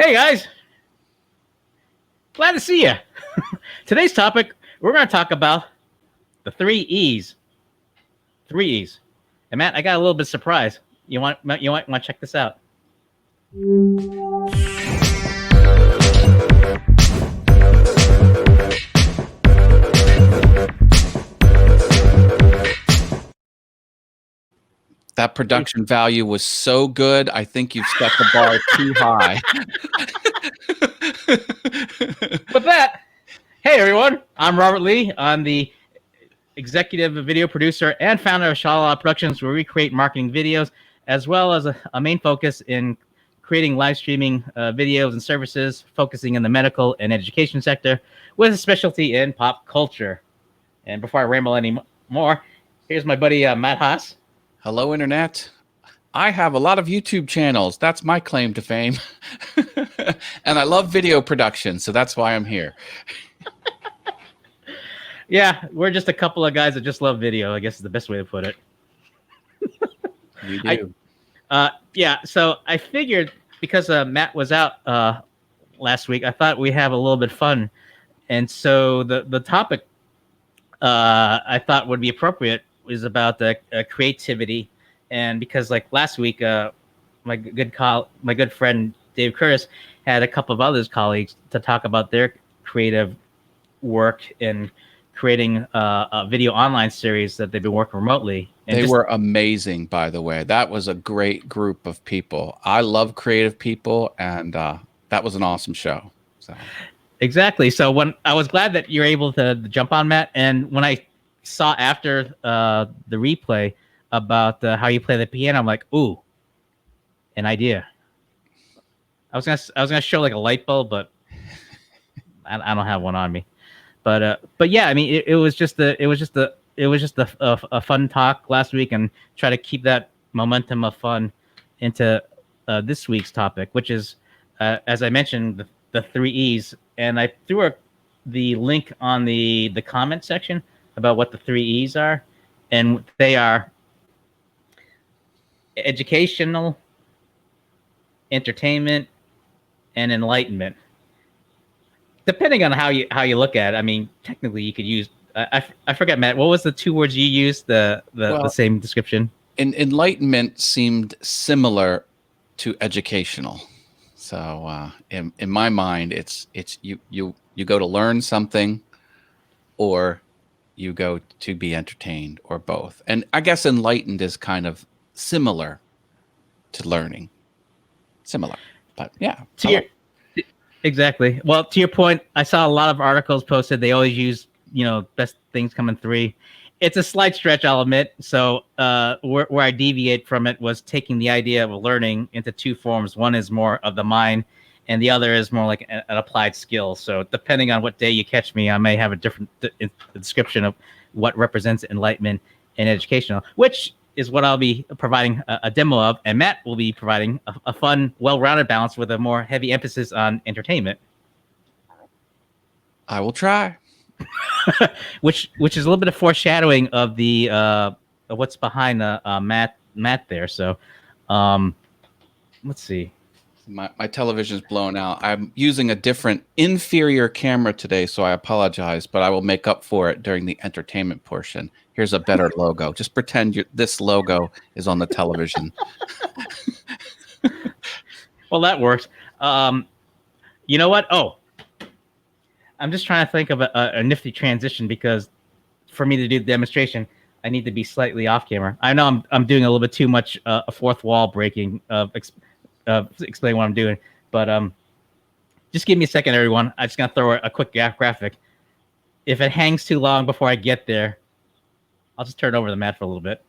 Hey guys, glad to see you. Today's topic, we're going to talk about the three E's. Three E's. And Matt, I got a little bit surprised. You want to check this out? That production value was so good. I think you've set the bar too high. With that, hey everyone, I'm Robert Lee. I'm the executive video producer and founder of Shala Productions, where we create marketing videos, as well as a main focus in creating live streaming videos and services, focusing in the medical and education sector, with a specialty in pop culture. And before I ramble any more, here's my buddy Matt Haas. Hello, Internet. I have a lot of YouTube channels. That's my claim to fame. And I love video production, so that's why I'm here. Yeah, we're just a couple of guys that just love video, I guess is the best way to put it. We do. Yeah, so I figured because Matt was out last week, I thought we have a little bit of fun. And so the topic I thought would be appropriate is about the creativity. And because like last week, my good friend Dave Curtis had a couple of other colleagues to talk about their creative work in creating a video online series that they've been working remotely. And they were amazing, by the way. That was a great group of people. I love creative people, and that was an awesome show. So. Exactly. So when I was glad that you're able to jump on, Matt, and when I saw after the replay about how you play the piano, I'm like, ooh, an idea. I was gonna show like a light bulb, but I don't have one on me. But yeah, I mean, it was just a fun talk last week, and try to keep that momentum of fun into this week's topic, which is, as I mentioned, the three E's. And I threw the link on the comment section about what the three E's are, and they are educational, entertainment, and enlightenment. Depending on how you look at it, I mean, technically you could use. I forget, Matt. What was the two words you used? The same description. Enlightenment seemed similar to educational. So in my mind, it's you go to learn something, or you go to be entertained, or both. And I guess enlightened is kind of similar to learning. Similar, but yeah. Exactly. Well, to your point, I saw a lot of articles posted. They always use, best things come in three. It's a slight stretch, I'll admit. So where I deviate from it was taking the idea of learning into two forms. One is more of the mind, and the other is more like an applied skill. So depending on what day you catch me, I may have a different description of what represents enlightenment and educational, which is what I'll be providing a demo of. And Matt will be providing a fun, well-rounded balance with a more heavy emphasis on entertainment. I will try. which is a little bit of foreshadowing of the of what's behind Matt there. So let's see. My television's blown out. I'm using a different inferior camera today, so I apologize, but I will make up for it during the entertainment portion. Here's a better logo. Just pretend this logo is on the television. Well, that works. You know what? Oh, I'm just trying to think of a nifty transition, because for me to do the demonstration, I need to be slightly off camera. I know I'm doing a little bit too much a fourth wall breaking of explain what I'm doing, but just give me a second, everyone. I'm just gonna throw a quick graphic. If it hangs too long before I get there, I'll just turn over the mat for a little bit.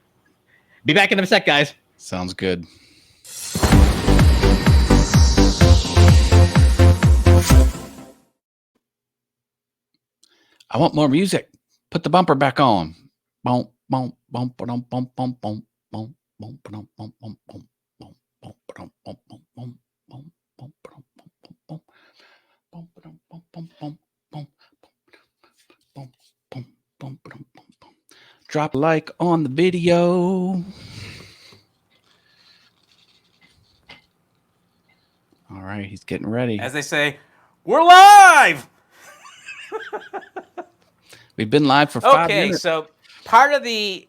Be back in a sec, guys. Sounds good. I want more music. Put the bumper back on. Boom, boom, boom, boom, boom, boom, boom, boom, boom, boom, boom, boom, boom. Drop a like on the video. All All right, he's getting ready. As they say, we're live! We've been live for 5 Okay, minutes. so part of the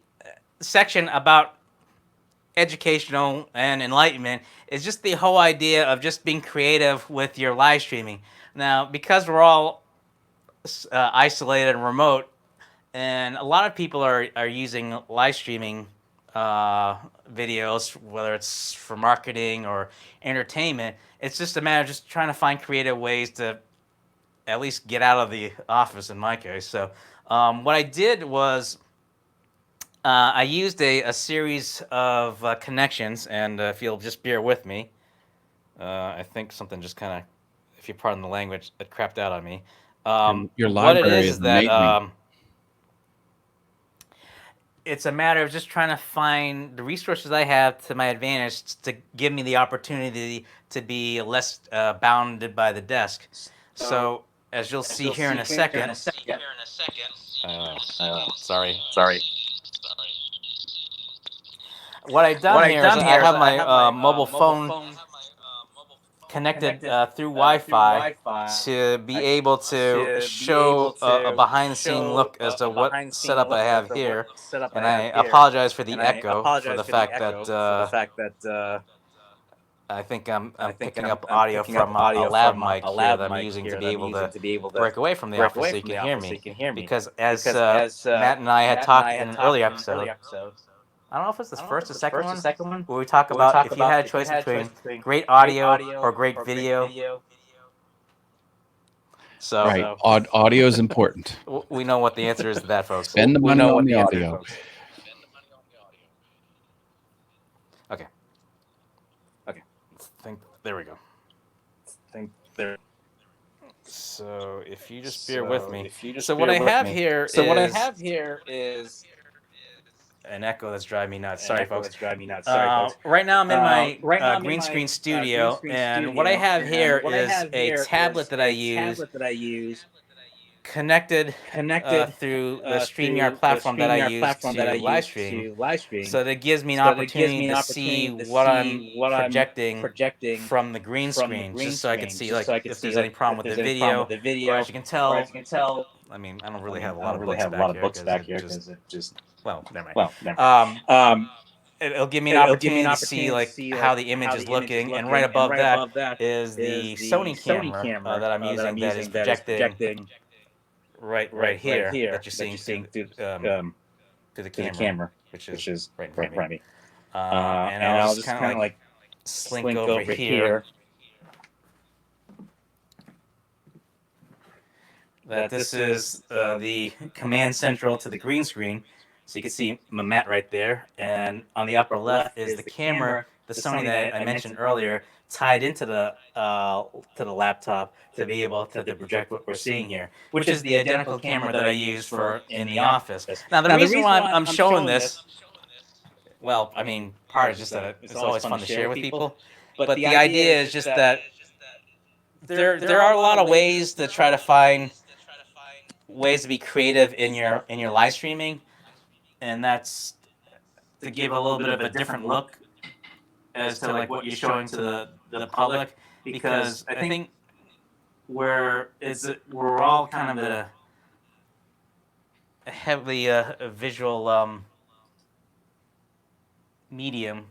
section about educational and enlightenment is just the whole idea of just being creative with your live streaming. Now, because we're all isolated and remote, and a lot of people are using live streaming videos, whether it's for marketing or entertainment, it's just a matter of just trying to find creative ways to at least get out of the office in my case. So what I did was I used a series of connections, and if you'll just bear with me, I think something just kind of, if you pardon the language, it crapped out on me. Your What it library is is that amazing. it's a matter of just trying to find the resources I have to my advantage to give me the opportunity to be less bounded by the desk. So, as you'll see here in a second, sorry. What I've done here is I have my mobile phone connected through Wi-Fi to be able to show a behind-the-scene look as to what setup I have here. And I apologize for the echo, for the fact that I think I'm picking up audio from a lav mic here that I'm using to be able to break away from the office so you can hear me. Because as Matt and I had talked in an earlier episode, I don't know if it's the first or second one, where we talk about if you had a choice between great audio or great video. So Right, audio is important. we know what the answer is to that, folks. Spend the money on the audio. Okay. There we go. So if you just bear with me. So what I have here is an echo that's driving me nuts. Sorry, folks. Right now I'm in my green screen studio, and what I have here is a tablet that I use connected through the StreamYard platform that I use to live stream. So that gives me an opportunity to see what I'm projecting from the green screen, just so I can see like if there's any problem with the video. Or as you can tell, I mean, I don't really have a lot of books back here because it just well, never mind. It'll give me an opportunity to see like how the image is looking, and right above that is the Sony camera that I'm using that is projecting right here that you're seeing through the camera, which is right in front of me. And I'll just kind of like slink over here. That this is the command central to the green screen. So you can see my mat right there, and on the upper left is the camera, the Sony that I mentioned earlier, tied into the laptop to be able to project what we're seeing here, which is the identical camera that I use for in the office. Now the reason why I'm showing this, well, I mean, part is just that it's always fun to share with people, but the idea is just that there are a lot of ways to try to find ways to be creative in your live streaming, and that's to give a little bit of a different look as to like what you're showing to the public, because I think we're all kind of a heavily visual medium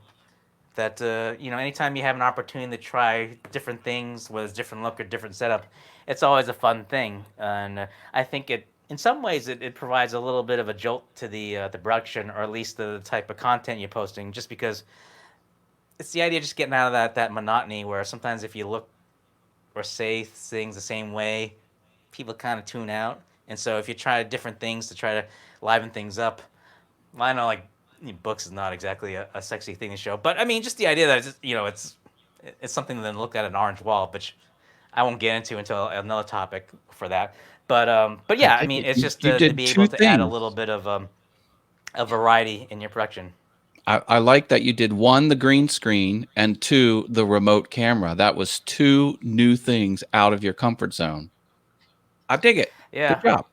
that anytime you have an opportunity to try different things with different look or different setup, it's always a fun thing. And I think in some ways it provides a little bit of a jolt to the production, or at least the type of content you're posting, just because it's the idea of just getting out of that monotony where sometimes if you look or say things the same way, people kind of tune out. And so if you try different things to try to liven things up, well, I know like books is not exactly a sexy thing to show, but I mean just the idea that it's something to then look at an orange wall, which I won't get into until another topic for that. But yeah, I mean it's just to be able to add a little bit of a variety in your production. I like that you did 1, the green screen, and 2, the remote camera. That was 2 new things out of your comfort zone. I dig it. Yeah. Good job.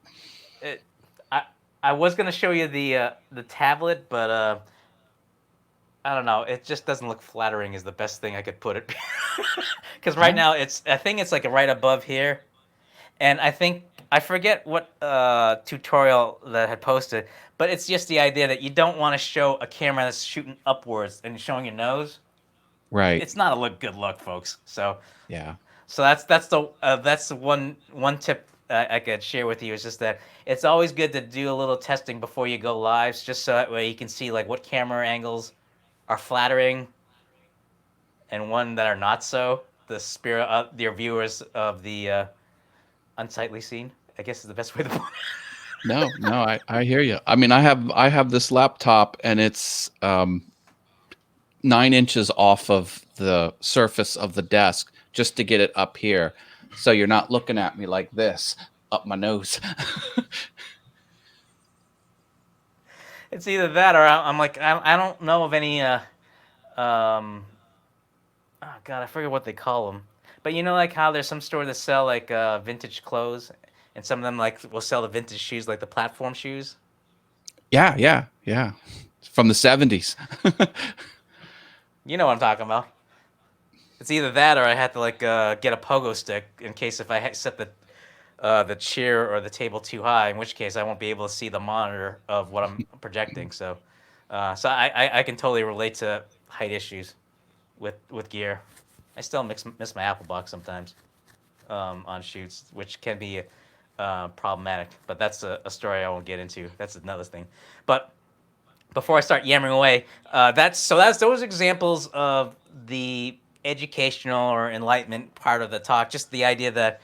I was gonna show you the tablet, but I don't know. It just doesn't look flattering. Is the best thing I could put it. Because right now I think it's like right above here, and I forget what tutorial that had posted, but it's just the idea that you don't want to show a camera that's shooting upwards and showing your nose. Right. It's not a good look, folks. So Yeah. so that's the one tip I could share with you is just that it's always good to do a little testing before you go live, just so that way you can see like what camera angles are flattering and one that are not so. The spirit of your viewers of the unsightly scene, I guess is the best way to put it. No, I hear you. I mean, I have this laptop and it's 9 inches off of the surface of the desk just to get it up here. So you're not looking at me like this up my nose. It's either that or I'm like I don't know of any oh god, I forget what they call them. But you know, like how there's some stores that sell like vintage clothes, and some of them like will sell the vintage shoes, like the platform shoes. Yeah. From the 70s. You know what I'm talking about. It's either that or I had to like get a pogo stick in case if I set the chair or the table too high, in which case I won't be able to see the monitor of what I'm projecting. So, I can totally relate to height issues with gear. I still miss my Apple box sometimes on shoots, which can be problematic. But that's a story I won't get into. That's another thing. But before I start yammering away, that's those examples of the educational or enlightenment part of the talk. Just the idea that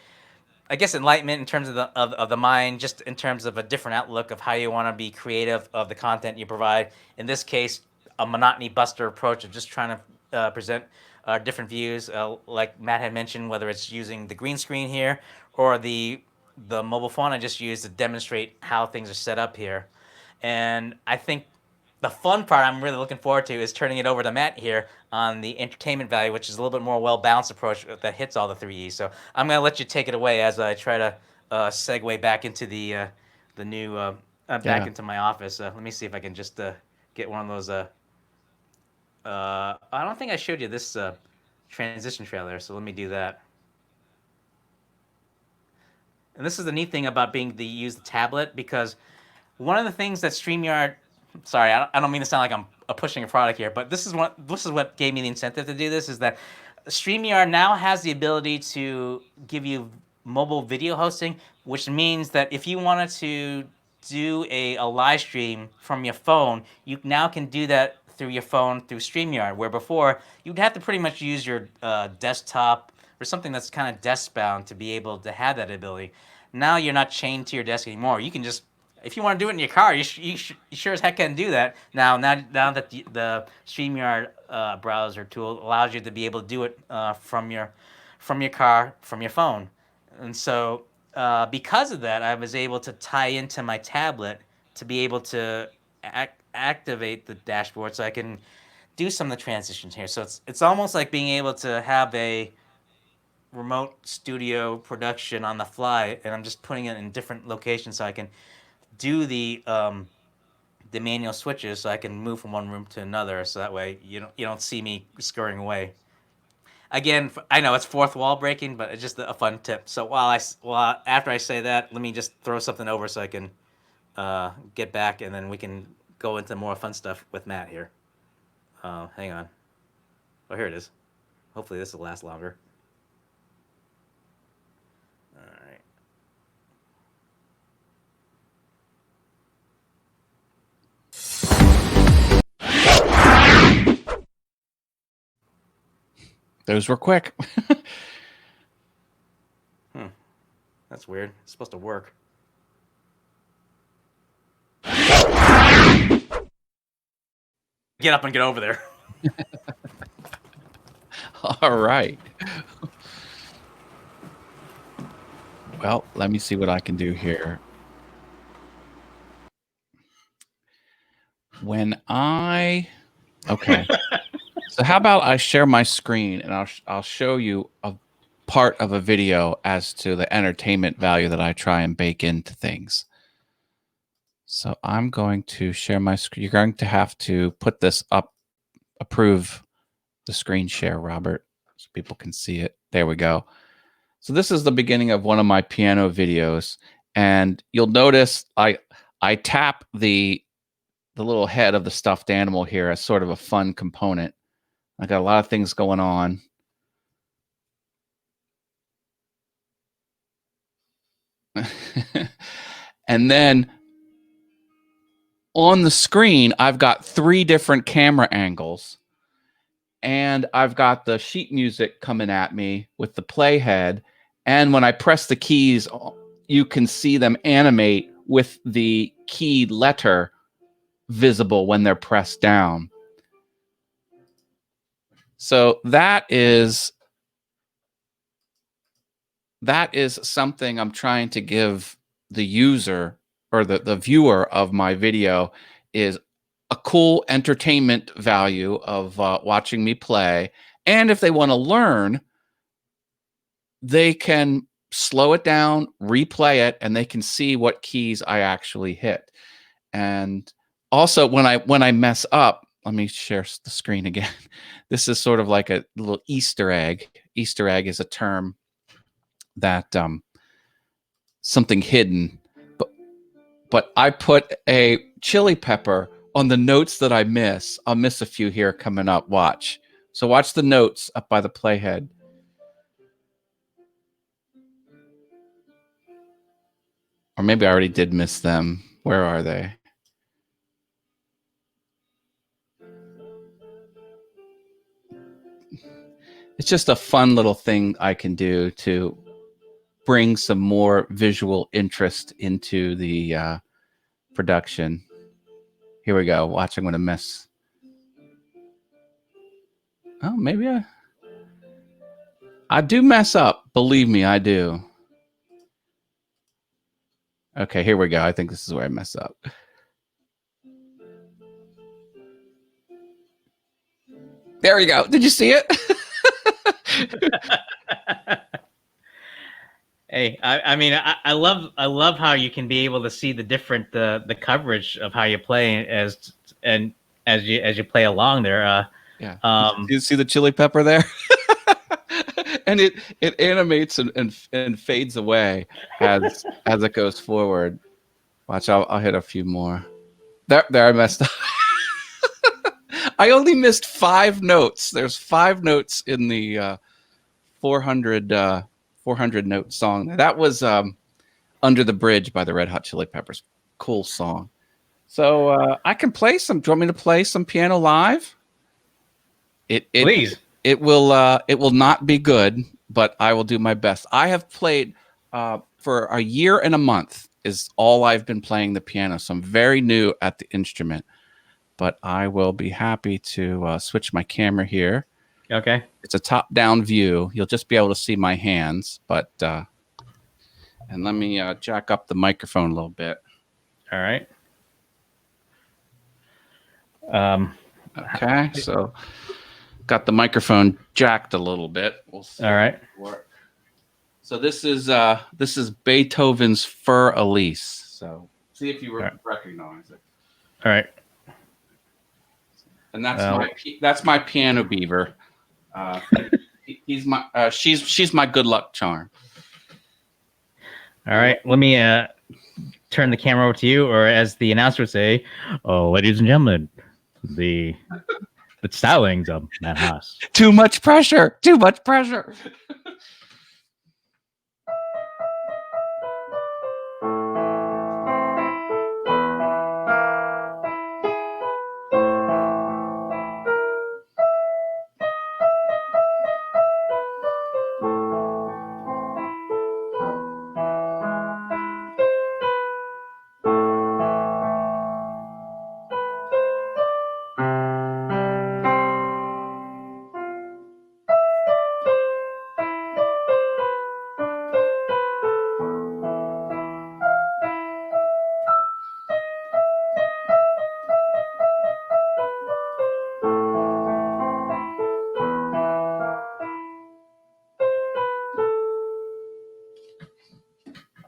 I guess enlightenment in terms of the mind, just in terms of a different outlook of how you want to be creative of the content you provide. In this case, a monotony buster approach of just trying to present different views, like Matt had mentioned, whether it's using the green screen here or the mobile phone I just used to demonstrate how things are set up here. And I think the fun part I'm really looking forward to is turning it over to Matt here on the entertainment value, which is a little bit more well-balanced approach that hits all the 3 E's. So I'm going to let you take it away as I try to segue back into the new back into my office. Let me see if I can just get one of those. I don't think I showed you this transition trailer, so let me do that. And this is the neat thing about use the tablet, because one of the things that StreamYard, sorry, I don't mean to sound like I'm pushing a product here, but this is what gave me the incentive to do this, is that StreamYard now has the ability to give you mobile video hosting, which means that if you wanted to do a live stream from your phone, you now can do that through your phone through StreamYard, where before you'd have to pretty much use your desktop or something that's kind of desk bound to be able to have that ability. Now you're not chained to your desk anymore. You can just, if you want to do it in your car, you sure as heck can do that. Now that the StreamYard browser tool allows you to be able to do it from your car, from your phone. And so because of that, I was able to tie into my tablet to be able to activate the dashboard so I can do some of the transitions here. So it's almost like being able to have a remote studio production on the fly, and I'm just putting it in different locations so I can do the manual switches, so I can move from one room to another, so that way you don't see me scurrying away. Again, I know it's fourth wall breaking, but it's just a fun tip. So after I say that, let me just throw something over so I can get back, and then we can go into more fun stuff with Matt here. Hang on. Oh, here it is. Hopefully this will last longer. All right. Those were quick. That's weird. It's supposed to work. Get up and get over there. All right. Well, let me see what I can do here. Okay. So how about I share my screen and I'll show you a part of a video as to the entertainment value that I try and bake into things. So I'm going to share my screen. You're going to have to put this up approve the screen share, Robert, so people can see it. There we go. So this is the beginning of one of my piano videos, and you'll notice I tap the little head of the stuffed animal here as sort of a fun component. I got a lot of things going on. And then on the screen, I've got 3 different camera angles. And I've got the sheet music coming at me with the playhead. And when I press the keys, you can see them animate with the key letter visible when they're pressed down. So that is something I'm trying to give the user or the viewer of my video, is a cool entertainment value of watching me play. And if they want to learn, they can slow it down, replay it, and they can see what keys I actually hit. And also when I mess up, let me share the screen again. This is sort of like a little Easter egg. Easter egg is a term that something hidden, but I put a chili pepper on the notes that I miss. I'll miss a few here coming up. Watch. So watch the notes up by the playhead. Or maybe I already did miss them. Where are they? It's just a fun little thing I can do to bring some more visual interest into the production. Here we go. Watch, I'm going to miss. Oh, maybe I do mess up. Believe me, I do. Okay, here we go. I think this is where I mess up. There we go. Did you see it? Hey, I mean, I love how you can be able to see the different the coverage of how you play as you play along there. Yeah. You see the chili pepper there? And it animates and fades away as it goes forward. Watch, I'll hit a few more. There I messed up. I only missed 5 notes. There's 5 notes in the 400 note song. That was Under the Bridge by the Red Hot Chili Peppers. Cool song. So I can play some. Do you want me to play some piano live? Please. It will not be good, but I will do my best. I have played for a year and a month is all I've been playing the piano. So I'm very new at the instrument, but I will be happy to switch my camera here. Okay. It's a top-down view. You'll just be able to see my hands, but and let me jack up the microphone a little bit. All right. Okay, so got the microphone jacked a little bit. We'll see. All right. So this is Beethoven's Fur Elise. So see if you recognize it. All right. And that's my piano beaver. He's my she's my good luck charm. All right. Let me turn the camera over to you, or as the announcer would say, "Oh, ladies and gentlemen, the stylings of Matt Haas." Too much pressure. Too much pressure.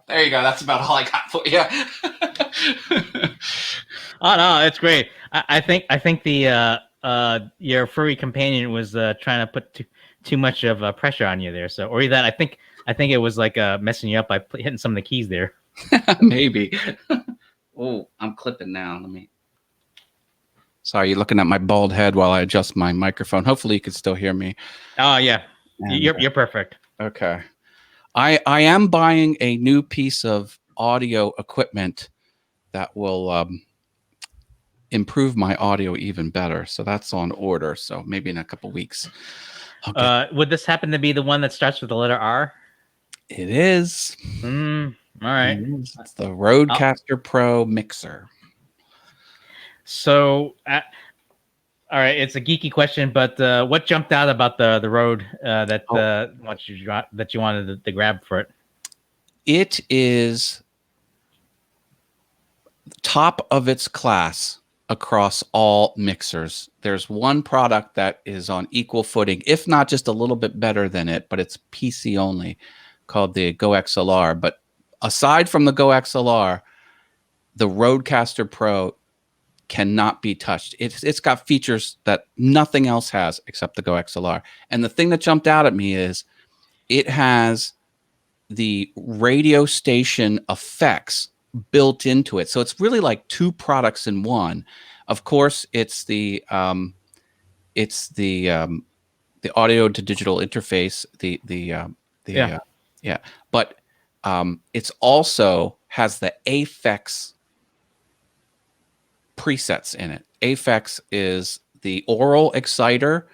There you go. That's about all I got for you. Oh no, it's great. I think the your furry companion was trying to put too much of pressure on you there. So, or either that, I think it was like messing you up by hitting some of the keys there. Maybe. Oh, I'm clipping now. Let me. Sorry, you're looking at my bald head while I adjust my microphone. Hopefully, you can still hear me. Oh yeah, And, you're perfect. Okay. I am buying a new piece of audio equipment that will improve my audio even better. So that's on order. So maybe in a couple weeks. Would this happen to be the one that starts with the letter R? It is. All right. It's the Rodecaster Pro mixer. So, all right, it's a geeky question, but what jumped out about the Rode that you wanted to grab for it? It is top of its class across all mixers. There's one product that is on equal footing, if not just a little bit better than it, but it's PC only, called the Go XLR. But aside from the Go XLR, the Rodecaster Pro cannot be touched. It's got features that nothing else has except the Go XLR. And the thing that jumped out at me is it has the radio station effects built into it. So it's really like two products in one. Of course, it's the audio to digital interface, but it's also has the Aphex presets in it. Aphex is the aural exciter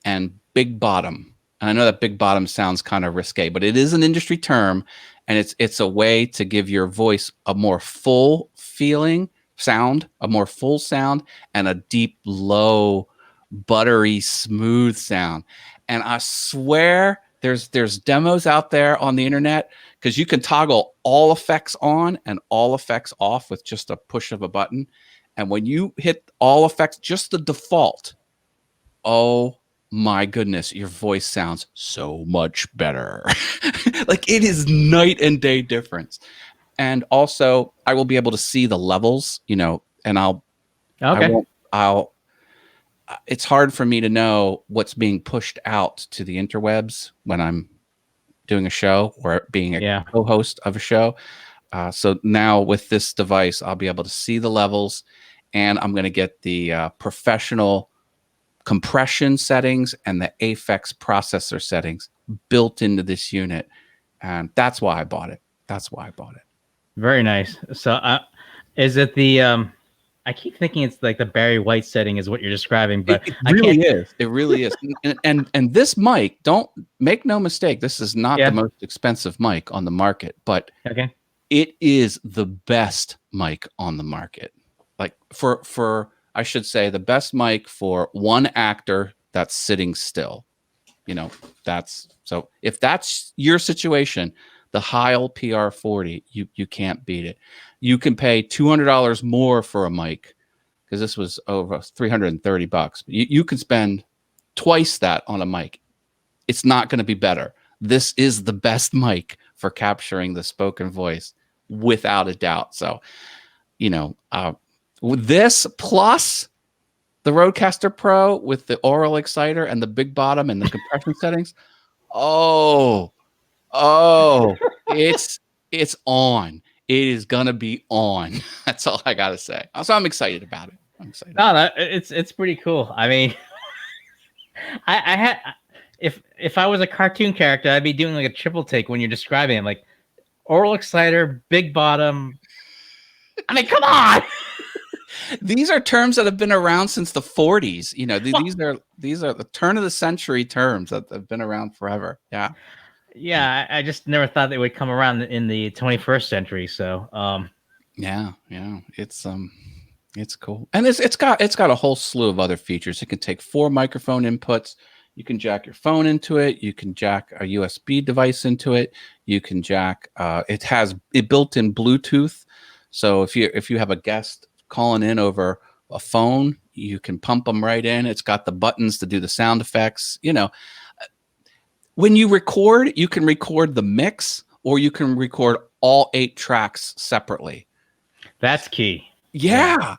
and big bottom. And I know that big bottom sounds kind of risque, but it is an industry term, and it's a way to give your voice a more full feeling sound, a more full sound, and a deep, low, buttery, smooth sound. And I swear there's demos out there on the internet, because you can toggle all effects on and all effects off with just a push of a button. And when you hit all effects, just the default, oh my goodness, your voice sounds so much better. Like, it is night and day difference. And also, I will be able to see the levels, and it's hard for me to know what's being pushed out to the interwebs when I'm doing a show or being a co-host of a show. So now with this device, I'll be able to see the levels, and I'm going to get the professional compression settings and the Aphex processor settings built into this unit. And that's why I bought it. Very nice. So is it the I keep thinking it's like the Barry White setting is what you're describing, but it really is. It really is. And this mic, don't make no mistake, this is not the most expensive mic on the market, but it is the best mic on the market. Like for I should say the best mic for one actor that's sitting still. So if that's your situation, the Heil PR40, you can't beat it. You can pay $200 more for a mic, because this was over $330. You can spend twice that on a mic. It's not going to be better. This is the best mic for capturing the spoken voice, without a doubt. So, this plus the Rodecaster Pro with the aural exciter and the big bottom and the compression settings. Oh, it's on. It is gonna be on. That's all I gotta say. So I'm excited about it. It's pretty cool. I mean, I had if I was a cartoon character, I'd be doing like a triple take when you're describing it, like aural exciter, big bottom. I mean, come on. These are terms that have been around since the 40s. These are the turn of the century terms that have been around forever. Yeah. Yeah, I just never thought they would come around in the 21st century. So, yeah, it's cool, and it's got a whole slew of other features. It can take 4 microphone inputs. You can jack your phone into it. You can jack a USB device into it. You can jack. It has built-in Bluetooth. So if you have a guest calling in over a phone, you can pump them right in. It's got the buttons to do the sound effects. When you record, you can record the mix, or you can record all 8 tracks separately. That's key. Yeah.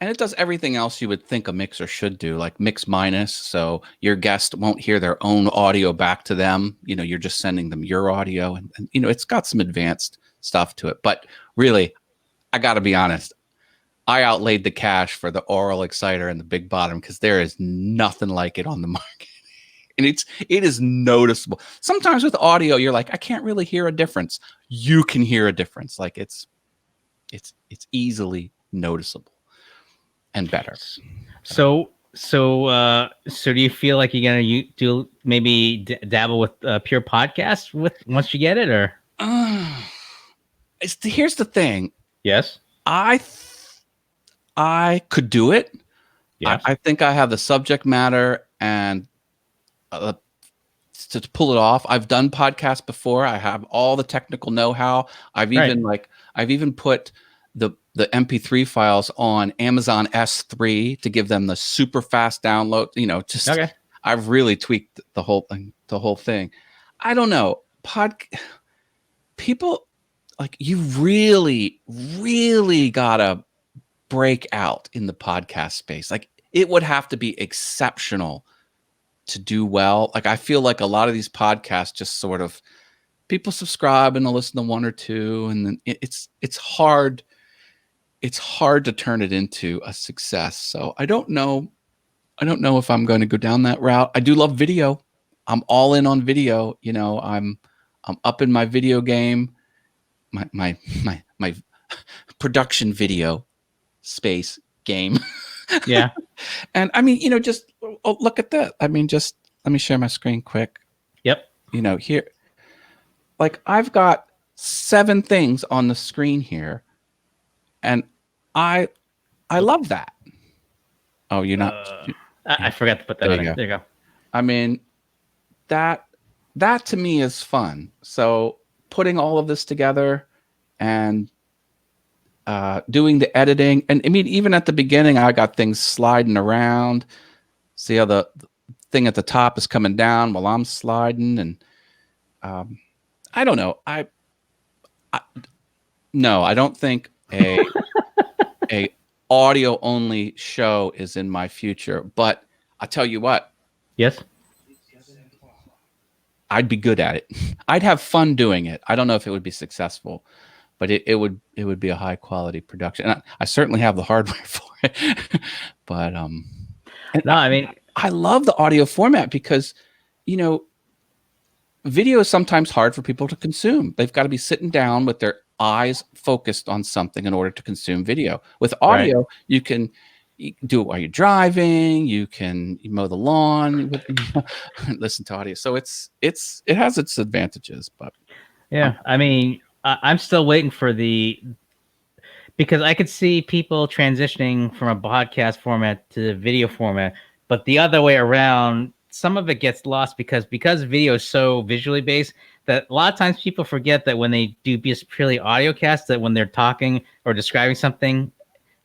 And it does everything else you would think a mixer should do, like mix minus. So your guest won't hear their own audio back to them. You're just sending them your audio, and it's got some advanced stuff to it. But really, I got to be honest, I outlaid the cash for the Oral Exciter and the Big Bottom because there is nothing like it on the market. And it is noticeable. Sometimes with audio, you're like, I can't really hear a difference. You can hear a difference. Like it's easily noticeable and better. So do you feel like you're gonna do maybe dabble with pure podcast once you get it, or? Here's the thing. Yes, I could do it. Yes. I think I have the subject matter and to pull it off. I've done podcasts before. I have all the technical know-how. I've even put the MP3 files on Amazon S3 to give them the super fast download. Okay. I've really tweaked the whole thing. I don't know. People, like, you really, really gotta break out in the podcast space. Like, it would have to be exceptional to do well. Like, I feel like a lot of these podcasts just sort of, people subscribe and they'll listen to one or two, and then it's hard. It's hard to turn it into a success. So I don't know if I'm going to go down that route. I do love video. I'm all in on video. I'm up in my video game, my production video space game. Yeah. And I mean, just look at that. I mean, just let me share my screen quick. Yep. Here, like, I've got 7 things on the screen here, and I love that. Oh, you're not. I forgot to put that in. There you go. I mean, that to me is fun. So putting all of this together and doing the editing, and I mean, even at the beginning, I got things sliding around. See how the thing at the top is coming down while I'm sliding, and I don't know. No, I don't think a audio only show is in my future. But I'll tell you what. Yes. I'd be good at it. I'd have fun doing it. I don't know if it would be successful, but it would be a high quality production. And I certainly have the hardware for it. But no, I mean, I love the audio format because, video is sometimes hard for people to consume. They've got to be sitting down with their eyes focused on something in order to consume video. With audio, right, you can do it while you're driving. You can mow the lawn, listen to audio. So it has its advantages, but yeah, I mean, I'm still waiting for because I could see people transitioning from a podcast format to the video format, but the other way around, some of it gets lost because video is so visually based that a lot of times people forget that when they do just purely audio cast, that when they're talking or describing something,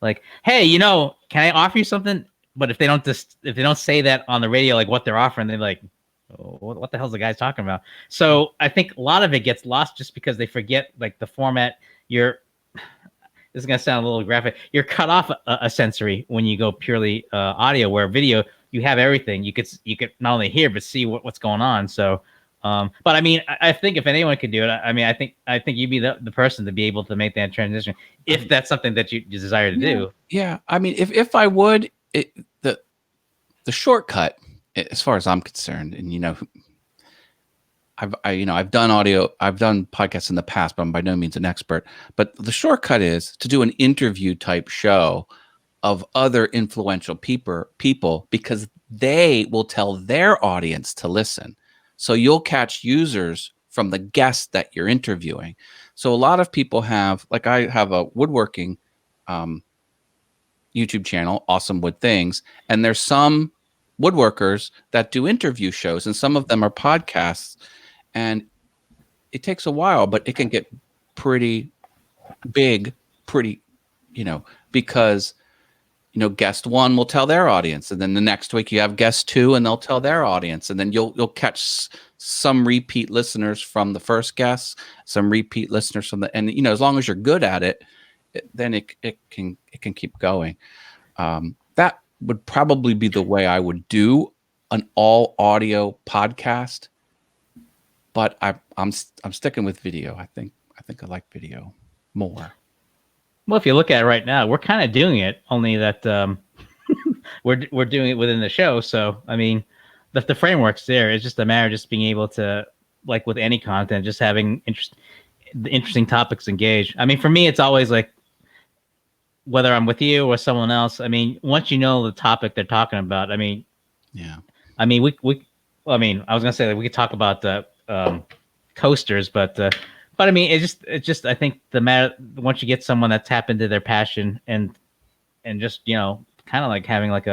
like, hey, can I offer you something? But if they don't say that on the radio, like what they're offering, they're like, oh, what the hell's the guy's talking about? So I think a lot of it gets lost just because they forget, like, the format. This is gonna sound a little graphic. You're cut off a sensory when you go purely audio, where video, you have everything. You could not only hear but see what's going on. So, but I mean, I think if anyone could do it, I mean, I think you'd be the person to be able to make that transition if that's something that you desire to do. Yeah, I mean, if I would, the shortcut, as far as I'm concerned, and I've done audio, I've done podcasts in the past, but I'm by no means an expert. But the shortcut is to do an interview type show of other influential people, because they will tell their audience to listen. So you'll catch users from the guests that you're interviewing. So a lot of people have, like, I have a woodworking YouTube channel, Awesome Wood Things, and there's some woodworkers that do interview shows, and some of them are podcasts, and it takes a while, but it can get pretty big, because guest 1 will tell their audience, and then the next week you have guest 2 and they'll tell their audience, and then you'll catch some repeat listeners from the first guest, some repeat listeners from and as long as you're good at it, then it can keep going. That would probably be the way I would do an all audio podcast. But I'm sticking with video. I think I like video more. Well, if you look at it right now, we're kind of doing it, only that we're doing it within the show. So I mean, the framework's there. It's just a matter of just being able to, like with any content, just having interesting topics engaged. I mean, for me, it's always like whether I'm with you or someone else. I mean, once you know the topic they're talking about, I mean, yeah. I mean, I mean, I was gonna say that we could talk about the coasters, but I mean, it's just I think the matter once you get someone that tap into their passion and just kind of like having like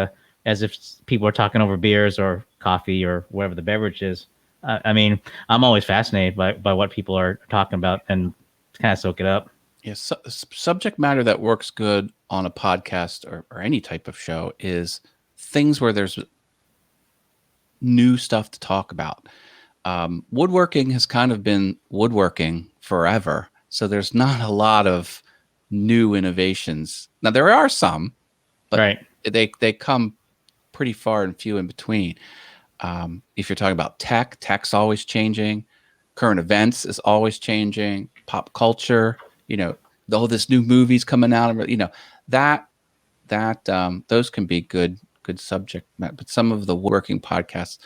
as if people are talking over beers or coffee or whatever the beverage is. I mean, I'm always fascinated by what people are talking about and kind of soak it up. Yes, subject matter that works good on a podcast or any type of show is things where there's new stuff to talk about. Woodworking has kind of been woodworking forever, so there's not a lot of new innovations. Now there are some, but right. they come pretty far and few in between. If you're talking about tech's always changing. Current events is always changing. Pop culture, this new movies coming out, that those can be good subject matter. But some of the working podcasts,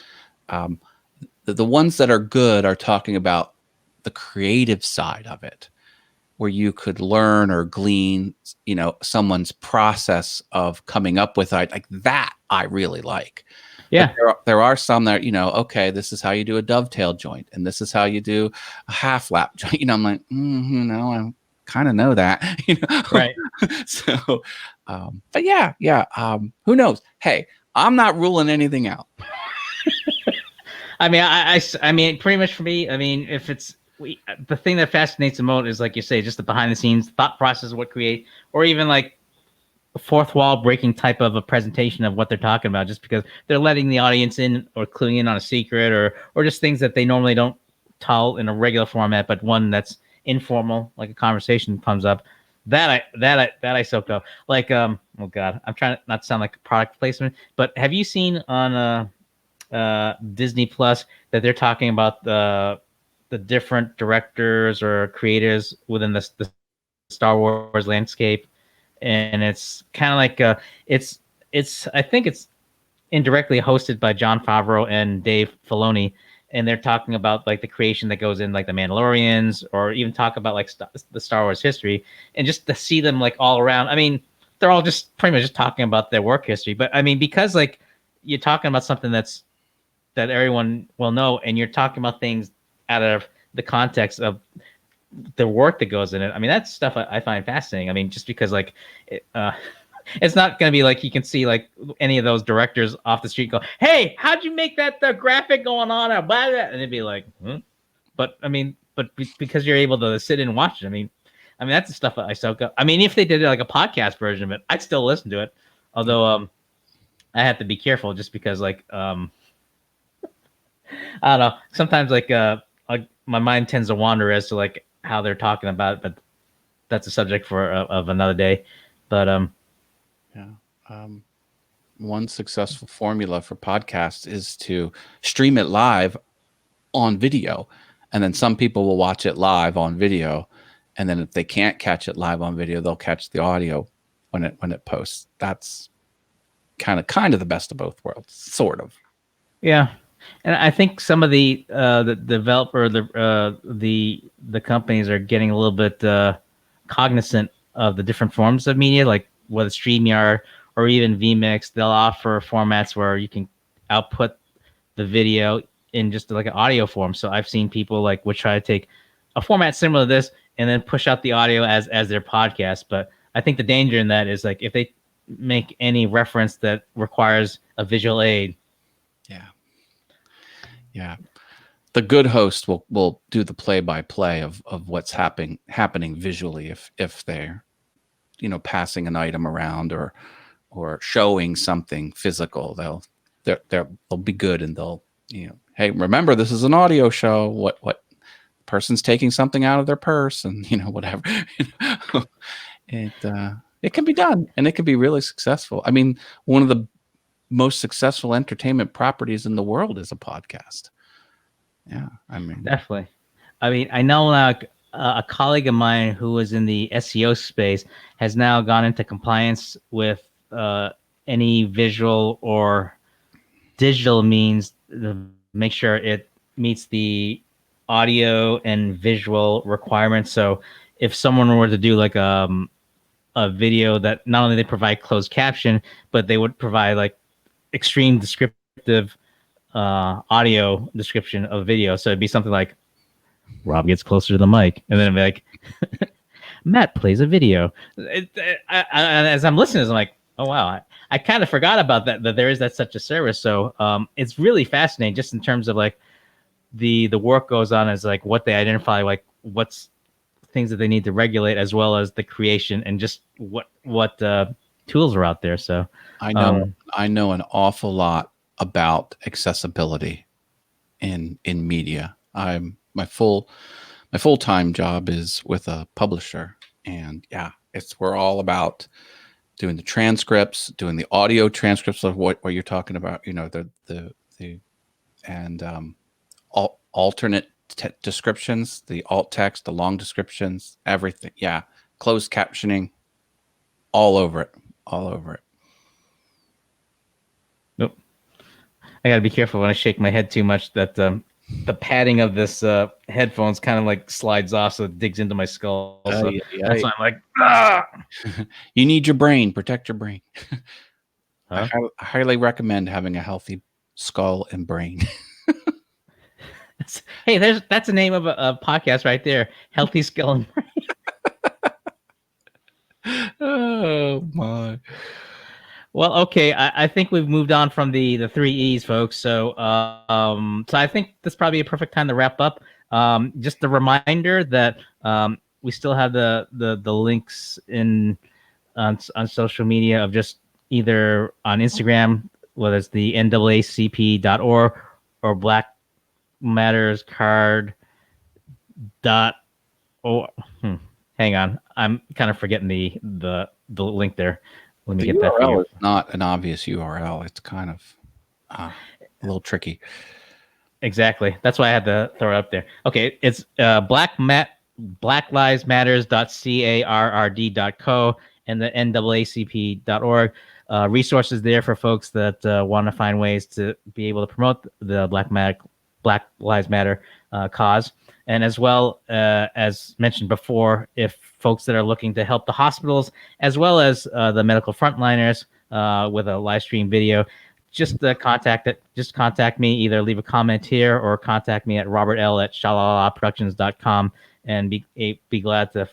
the ones that are good are talking about the creative side of it, where you could learn or glean, someone's process of coming up with it. Like that, I really like. Yeah. But there are some that, okay, this is how you do a dovetail joint, and this is how you do a half lap joint. I'm like, I kind of know that, Right. So, but yeah. Who knows? Hey, I'm not ruling anything out. I mean, I mean, pretty much for me, I mean, if it's the thing that fascinates the most is, like you say, just the behind the scenes thought process of what create, or even like a fourth wall breaking type of a presentation of what they're talking about, just because they're letting the audience in or cluing in on a secret or just things that they normally don't tell in a regular format, but one that's informal, like a conversation comes up. That I soaked up. Like, oh God, I'm trying to not sound like a product placement, but have you seen on Disney Plus that they're talking about the different directors or creators within the Star Wars landscape, and it's kind of like it's I think it's indirectly hosted by Jon Favreau and Dave Filoni, and they're talking about like the creation that goes in like the Mandalorians, or even talk about like the Star Wars history, and just to see them like all around. I mean, they're all just pretty much just talking about their work history, but I mean, because like you're talking about something that everyone will know, and you're talking about things out of the context of the work that goes in it. I mean, that's stuff I find fascinating. I mean, just because like it's not going to be like you can see like any of those directors off the street go, "Hey, how'd you make that the graphic going on?" And it'd be like, But I mean, because you're able to sit and watch it. I mean, that's the stuff that I soak up. I mean, if they did like a podcast version of it, I'd still listen to it. Although I have to be careful just because like I don't know. Sometimes like my mind tends to wander as to like how they're talking about it, but that's a subject for of another day. But one successful formula for podcasts is to stream it live on video, and then some people will watch it live on video, and then if they can't catch it live on video, they'll catch the audio when it posts. That's kind of the best of both worlds, sort of. Yeah. And I think some of the developer, the companies are getting a little bit cognizant of the different forms of media, like whether StreamYard or even vMix. They'll offer formats where you can output the video in just like an audio form. So I've seen people like would try to take a format similar to this and then push out the audio as their podcast. But I think the danger in that is like if they make any reference that requires a visual aid. Yeah. The good host will do the play-by-play of what's happening visually if they're passing an item around or showing something physical. They'll be good, and they'll hey, remember this is an audio show. What person's taking something out of their purse and whatever. It can be done, and it can be really successful. I mean, one of the most successful entertainment properties in the world is a podcast. Yeah, I mean, Definitely. I mean, I know a colleague of mine who was in the SEO space has now gone into compliance with any visual or digital means to make sure it meets the audio and visual requirements. So if someone were to do like a video that not only they provide closed caption, but they would provide like extreme descriptive audio description of video. So it'd be something like Rob gets closer to the mic, and then it'd be like Matt plays a video. As I'm listening, I'm like, oh wow, I kind of forgot about that there is that such a service. So it's really fascinating, just in terms of like the work goes on as like what they identify, like what's things that they need to regulate, as well as the creation and just what tools are out there. So I know an awful lot about accessibility in media. My full-time job is with a publisher, and yeah, we're all about doing the transcripts, doing the audio transcripts of what you're talking about, you know, the and alternate descriptions, the alt text, the long descriptions, everything. Yeah, closed captioning, all over it. Nope. I gotta be careful when I shake my head too much that the padding of this headphones kind of like slides off, so it digs into my skull. So that's why I'm like, ah! You need your brain. Protect your brain. Huh? I highly recommend having a healthy skull and brain. Hey, that's the name of a podcast right there. Healthy Skull and Brain. Oh my. Well, okay. I think we've moved on from the three E's, folks. So so I think this is probably a perfect time to wrap up. Just a reminder that we still have the links on social media of just either on Instagram, whether it's the NAACP.org or Black Matters Card dot. Oh, hang on. I'm kind of forgetting the link there. Let me get that for you. Is not an obvious URL. It's kind of a little tricky. Exactly. That's why I had to throw it up there. Okay, it's blacklivesmatters.carrd.co and the NAACP.org. Resources there for folks that want to find ways to be able to promote the Black Lives Matter cause. And as well, as mentioned before, if folks that are looking to help the hospitals as well as the medical frontliners with a live stream video, just contact me. Either leave a comment here or contact me at robertl@shalalaproductions.com, and be glad to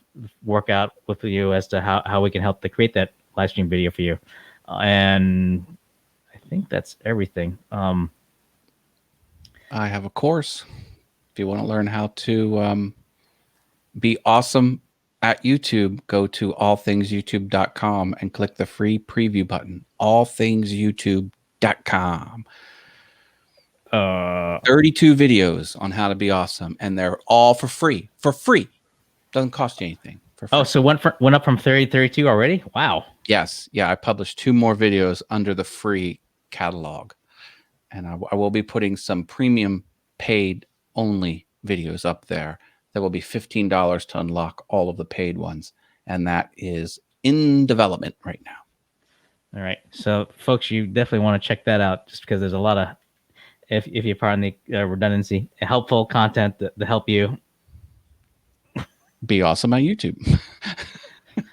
work out with you as to how we can help to create that live stream video for you. And I think that's everything. I have a course. If you want to learn how to be awesome at YouTube, go to allthingsyoutube.com and click the free preview button. Allthingsyoutube.com. 32 videos on how to be awesome, and they're all for free. For free. Doesn't cost you anything. For free. Oh, so went up from 30 to 32 already? Wow. Yes. Yeah, I published 2 more videos under the free catalog. And I will be putting some premium paid only videos up there that will be $15 to unlock all of the paid ones, and that is in development right now. All right, so folks, you definitely want to check that out, just because there's a lot of, if you pardon the redundancy, helpful content to help you be awesome on YouTube.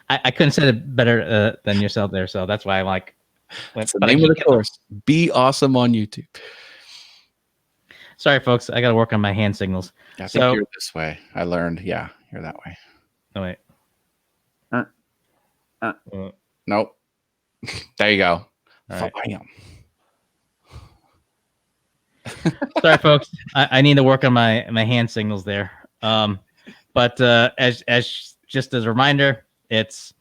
I couldn't say it better than yourself there, so that's why I'm like, that's the name of the course. Be awesome on YouTube. Sorry, folks. I got to work on my hand signals. I think you're this way. I learned. Yeah, you're that way. Oh, wait. Nope. There you go. Right. Sorry, folks. I need to work on my hand signals there. But as just as a reminder, it's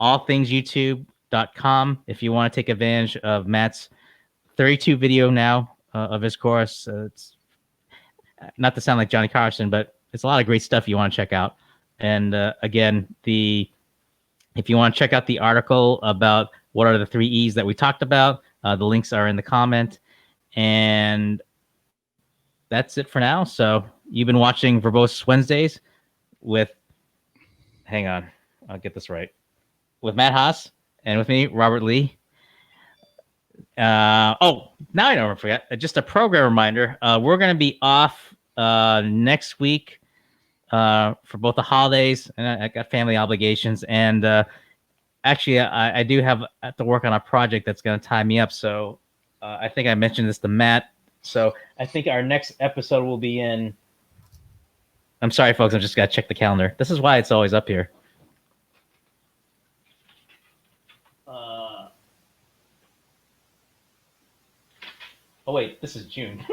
allthingsyoutube.com if you want to take advantage of Matt's 32 video now. Of his course. It's not to sound like Johnny Carson, but it's a lot of great stuff you want to check out. And again, his If you want to check out the article about what are the 3 E's that we talked about, the links are in the comment. And that's it for now. So you've been watching Verbose Wednesdays with, hang on, I'll get this right, with Matt Haas and with me, Robert Lee. Now I don't forget. Just a program reminder. We're going to be off next week for both the holidays, and I got family obligations. And actually, I do have to work on a project that's going to tie me up. So I think I mentioned this to Matt. So I think our next episode will be in. I'm sorry, folks. I just got to check the calendar. This is why it's always up here. Oh wait, this is June.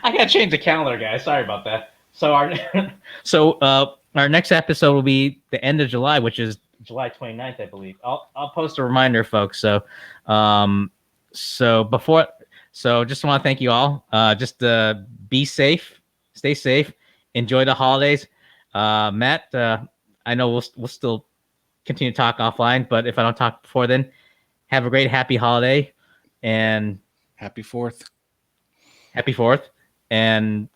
I gotta change the calendar, guys. Sorry about that. So our next episode will be the end of July, which is July 29th, I believe. I'll post a reminder, folks. So just want to thank you all. Just be safe, stay safe, enjoy the holidays. Matt, I know we'll still continue to talk offline, but if I don't talk before then, have a great happy holiday and Happy 4th. Happy 4th. And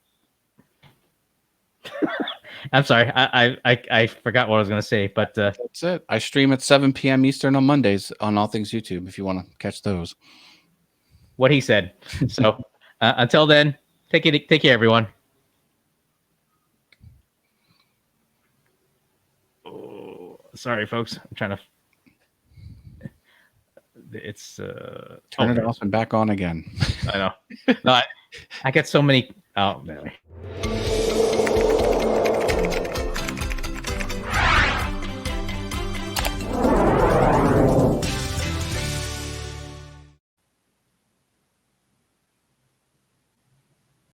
I'm sorry, I forgot what I was going to say, but that's it. I stream at 7 p.m. Eastern on Mondays on All Things YouTube if you want to catch those. What he said. So until then, take care, everyone. Oh, sorry, folks. I'm trying to. It's turn it off and back on again. I know. No, I get so many. Oh, man.